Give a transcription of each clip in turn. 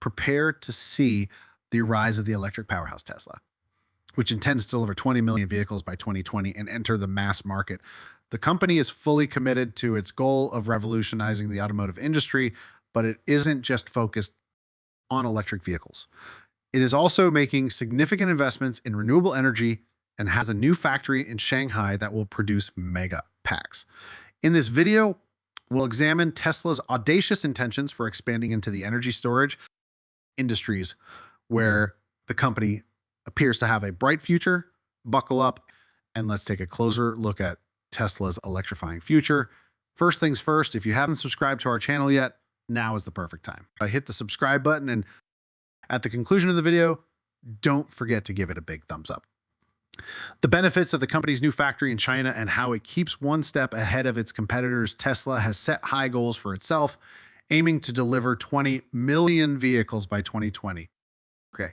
prepare to see the rise of the electric powerhouse Tesla, which intends to deliver 20 million vehicles by 2020 and enter the mass market. The company is fully committed to its goal of revolutionizing the automotive industry, but it isn't just focused on electric vehicles. It is also making significant investments in renewable energy and has a new factory in Shanghai that will produce mega packs. In this video, we'll examine Tesla's audacious intentions for expanding into the energy storage industries, where the company appears to have a bright future. Buckle up and let's take a closer look at Tesla's electrifying future. First things first, if you haven't subscribed to our channel yet, now is the perfect time. Hit the subscribe button, and at the conclusion of the video, don't forget to give it a big thumbs up. The benefits of the company's new factory in China and how it keeps one step ahead of its competitors. Tesla has set high goals for itself, aiming to deliver 20 million vehicles by 2020. Okay,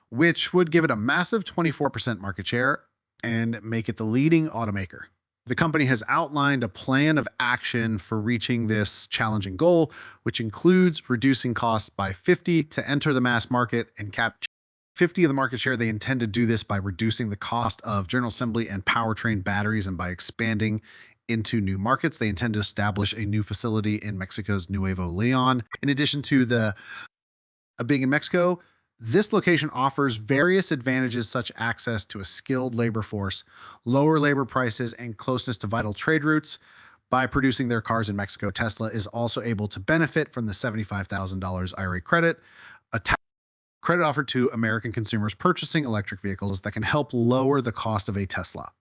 which would give it a massive 24% market share and make it the leading automaker. The company has outlined a plan of action for reaching this challenging goal, which includes reducing costs by 50 to enter the mass market and capture 50 of the market share. They intend to do this by reducing the cost of general assembly and powertrain batteries, and by expanding into new markets. They intend to establish a new facility in Mexico's Nuevo Leon. In addition to being in Mexico, this location offers various advantages such as access to a skilled labor force, lower labor prices, and closeness to vital trade routes. By producing their cars in Mexico, Tesla is also able to benefit from the $75,000 IRA credit, a tax credit offered to American consumers purchasing electric vehicles that can help lower the cost of a Tesla.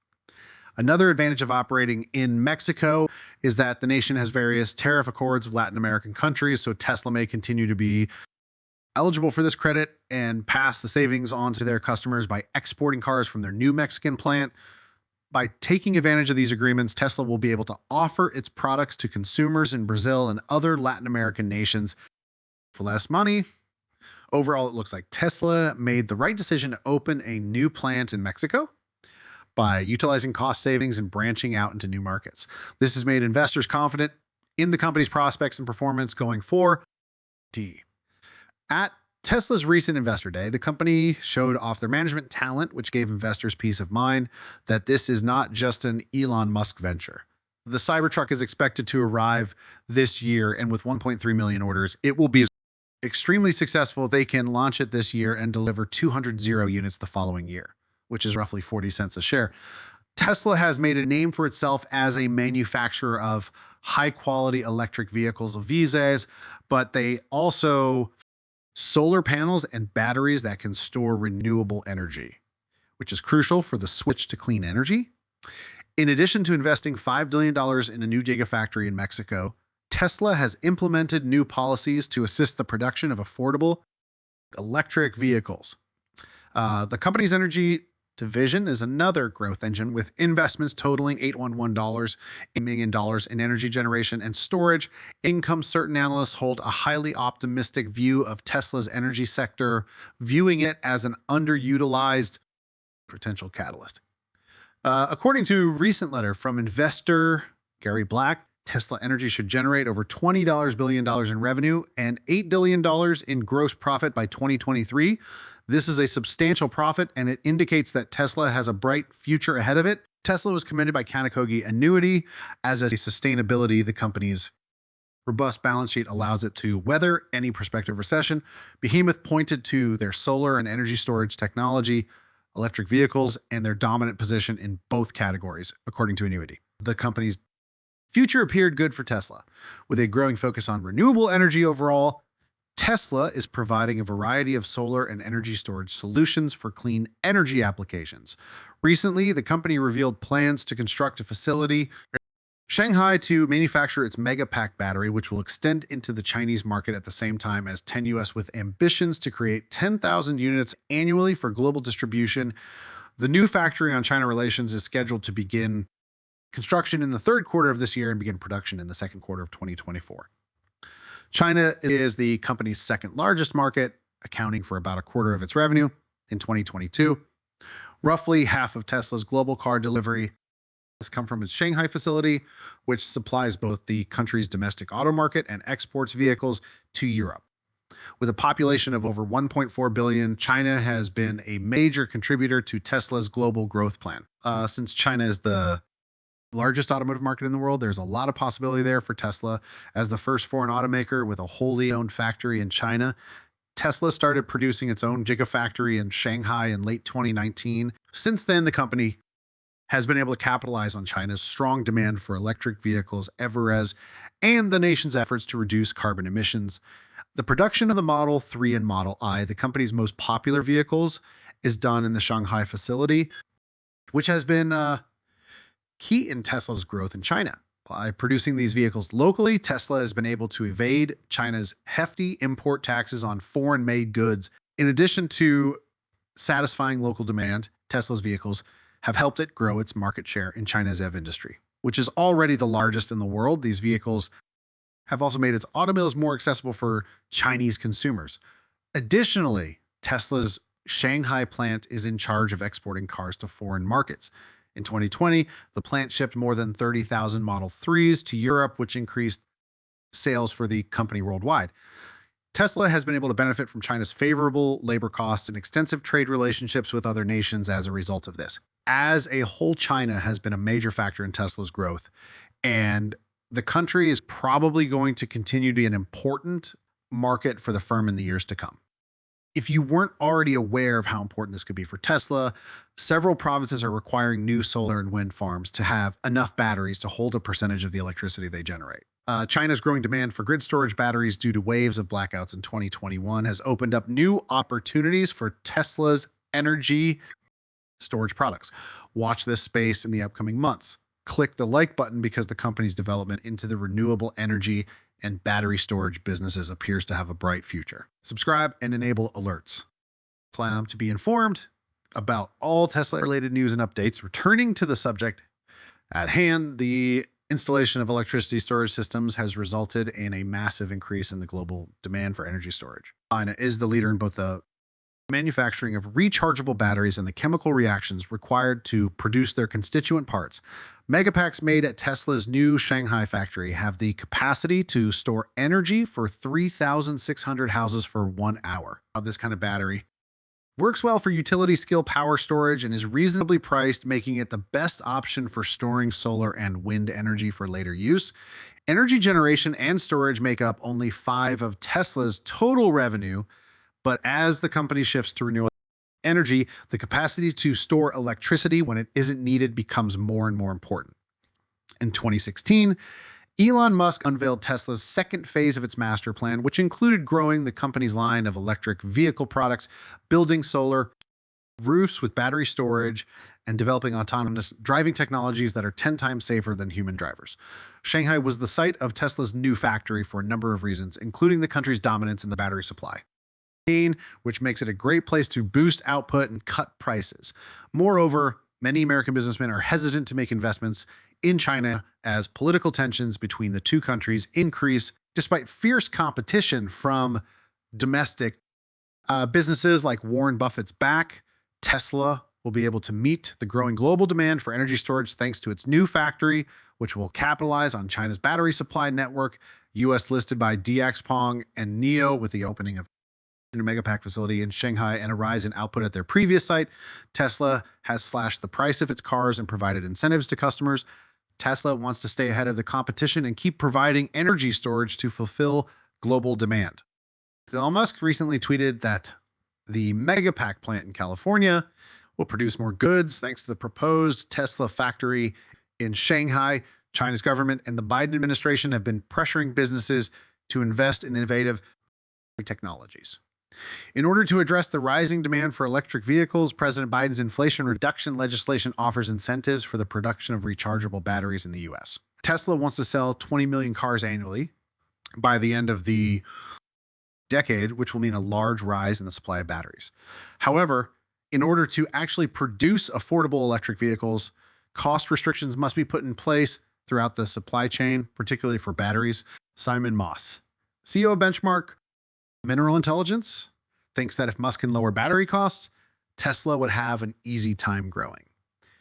Another advantage of operating in Mexico is that the nation has various tariff accords with Latin American countries, so Tesla may continue to be eligible for this credit and pass the savings on to their customers by exporting cars from their new Mexican plant. By taking advantage of these agreements, Tesla will be able to offer its products to consumers in Brazil and other Latin American nations for less money. Overall, it looks like Tesla made the right decision to open a new plant in Mexico by utilizing cost savings and branching out into new markets. This has made investors confident in the company's prospects and performance going forward. At Tesla's recent investor day, the company showed off their management talent, which gave investors peace of mind that this is not just an Elon Musk venture. The Cybertruck is expected to arrive this year, and with 1.3 million orders, it will be extremely successful. They can launch it this year and deliver 200 units the following year, which is roughly 40 cents a share. Tesla has made a name for itself as a manufacturer of high-quality electric vehicles, EVs, but they also solar panels and batteries that can store renewable energy, which is crucial for the switch to clean energy. In addition to investing $5 billion in a new gigafactory in Mexico, Tesla has implemented new policies to assist the production of affordable electric vehicles. The company's energy division is another growth engine, with investments totaling $811 million in energy generation and storage. Income, certain analysts hold a highly optimistic view of Tesla's energy sector, viewing it as an underutilized potential catalyst. According to a recent letter from investor Gary Black, Tesla Energy should generate over $20 billion in revenue and $8 billion in gross profit by 2023. This is a substantial profit, and it indicates that Tesla has a bright future ahead of it. Tesla was commended by Canaccord Annuity as a sustainability. The company's robust balance sheet allows it to weather any prospective recession. Behemoth pointed to their solar and energy storage technology, electric vehicles, and their dominant position in both categories, according to Annuity. The company's future appeared good for Tesla. With a growing focus on renewable energy overall, Tesla is providing a variety of solar and energy storage solutions for clean energy applications. Recently, the company revealed plans to construct a facility in Shanghai to manufacture its Megapack battery, which will extend into the Chinese market at the same time as Tenuous, with ambitions to create 10,000 units annually for global distribution. The new factory on China relations is scheduled to begin construction in the third quarter of this year and begin production in the second quarter of 2024. China is the company's second largest market, accounting for about a quarter of its revenue in 2022. Roughly half of Tesla's global car delivery has come from its Shanghai facility, which supplies both the country's domestic auto market and exports vehicles to Europe. With a population of over 1.4 billion, China has been a major contributor to Tesla's global growth plan. Since China is the largest automotive market in the world, there's a lot of possibility there for Tesla. As the first foreign automaker with a wholly owned factory in China, Tesla started producing its own gigafactory in Shanghai in late 2019. Since then, the company has been able to capitalize on China's strong demand for electric vehicles, and the nation's efforts to reduce carbon emissions. The production of the Model 3 and Model I, the company's most popular vehicles, is done in the Shanghai facility, which has been key in Tesla's growth in China. By producing these vehicles locally, Tesla has been able to evade China's hefty import taxes on foreign-made goods. In addition to satisfying local demand, Tesla's vehicles have helped it grow its market share in China's EV industry, which is already the largest in the world. These vehicles have also made its automobiles more accessible for Chinese consumers. Additionally, Tesla's Shanghai plant is in charge of exporting cars to foreign markets. In 2020, the plant shipped more than 30,000 Model 3s to Europe, which increased sales for the company worldwide. Tesla has been able to benefit from China's favorable labor costs and extensive trade relationships with other nations as a result of this. As a whole, China has been a major factor in Tesla's growth, and the country is probably going to continue to be an important market for the firm in the years to come. If you weren't already aware of how important this could be for Tesla, several provinces are requiring new solar and wind farms to have enough batteries to hold a percentage of the electricity they generate. China's growing demand for grid storage batteries due to waves of blackouts in 2021 has opened up new opportunities for Tesla's energy storage products. Watch this space in the upcoming months. Click the like button because the company's development into the renewable energy and battery storage businesses appears to have a bright future. Subscribe and enable alerts. Plan to be informed about all Tesla-related news and updates. Returning to the subject at hand, the installation of electricity storage systems has resulted in a massive increase in the global demand for energy storage. China is the leader in both the manufacturing of rechargeable batteries and the chemical reactions required to produce their constituent parts. Megapacks made at Tesla's new Shanghai factory have the capacity to store energy for 3,600 houses for 1 hour. This kind of battery works well for utility scale power storage and is reasonably priced, making it the best option for storing solar and wind energy for later use. Energy generation and storage make up only 5% of Tesla's total revenue, but as the company shifts to renewable energy, the capacity to store electricity when it isn't needed becomes more and more important. In 2016, Elon Musk unveiled Tesla's second phase of its master plan, which included growing the company's line of electric vehicle products, building solar roofs with battery storage, and developing autonomous driving technologies that are 10 times safer than human drivers. Shanghai was the site of Tesla's new factory for a number of reasons, including the country's dominance in the battery supply, which makes it a great place to boost output and cut prices. Moreover, many American businessmen are hesitant to make investments in China as political tensions between the two countries increase. Despite fierce competition from domestic businesses like Warren Buffett's back, Tesla will be able to meet the growing global demand for energy storage thanks to its new factory, which will capitalize on China's battery supply network, US listed by DXPeng and NIO, with the opening of their Megapack facility in Shanghai and a rise in output at their previous site. Tesla has slashed the price of its cars and provided incentives to customers. Tesla wants to stay ahead of the competition and keep providing energy storage to fulfill global demand. Elon Musk recently tweeted that the Megapack plant in California will produce more goods thanks to the proposed Tesla factory in Shanghai. China's government and the Biden administration have been pressuring businesses to invest in innovative technologies. In order to address the rising demand for electric vehicles, President Biden's inflation reduction legislation offers incentives for the production of rechargeable batteries in the US. Tesla wants to sell 20 million cars annually by the end of the decade, which will mean a large rise in the supply of batteries. However, in order to actually produce affordable electric vehicles, cost restrictions must be put in place throughout the supply chain, particularly for batteries. Simon Moss, CEO of Benchmark Mineral Intelligence, thinks that if Musk can lower battery costs, Tesla would have an easy time growing.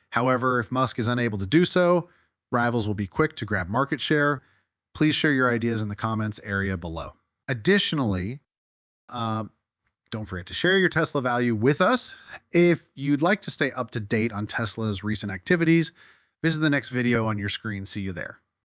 However, if Musk is unable to do so, rivals will be quick to grab market share. Please share your ideas in the comments area below. Additionally, Don't forget to share your Tesla value with us. If you'd like to stay up to date on Tesla's recent activities, visit the next video on your screen. See you there.